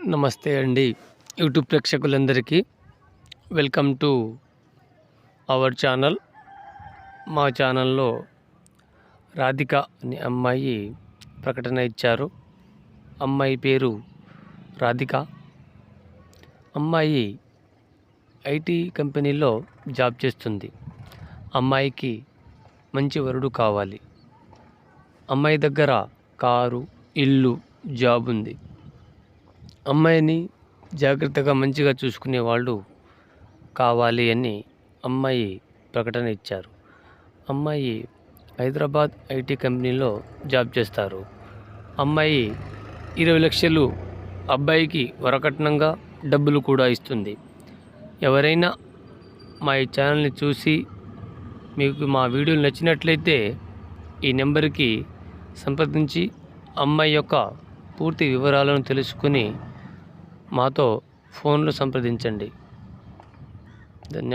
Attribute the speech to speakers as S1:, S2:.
S1: నమస్తే అండి యూట్యూబ్ ప్రేక్షకులందరికీ వెల్కమ్ టు అవర్ ఛానల్. మా ఛానల్లో రాధిక అనే అమ్మాయి ప్రకటన ఇచ్చారు. అమ్మాయి పేరు రాధిక. అమ్మాయి ఐటీ కంపెనీలో జాబ్ చేస్తుంది. అమ్మాయికి మంచి వరుడు కావాలి. అమ్మాయి దగ్గర కారు, ఇల్లు, జాబ్ ఉంది. అమ్మాయిని జాగ్రత్తగా మంచిగా చూసుకునే వాళ్ళు కావాలి అని అమ్మాయి ప్రకటన ఇచ్చారు. అమ్మాయి హైదరాబాద్ ఐటీ కంపెనీలో జాబ్ చేస్తారు. అమ్మాయి 20 లక్షలు అబ్బాయికి వరకట్నంగా డబ్బులు కూడా ఇస్తుంది. ఎవరైనా మా ఈ ఛానల్ని చూసి మీకు మా వీడియోలు నచ్చినట్లయితే ఈ నెంబర్కి సంప్రదించి అమ్మాయి యొక్క పూర్తి వివరాలను తెలుసుకుని మాతో ఫోన్లో సంప్రదించండి. ధన్యవాదాలు.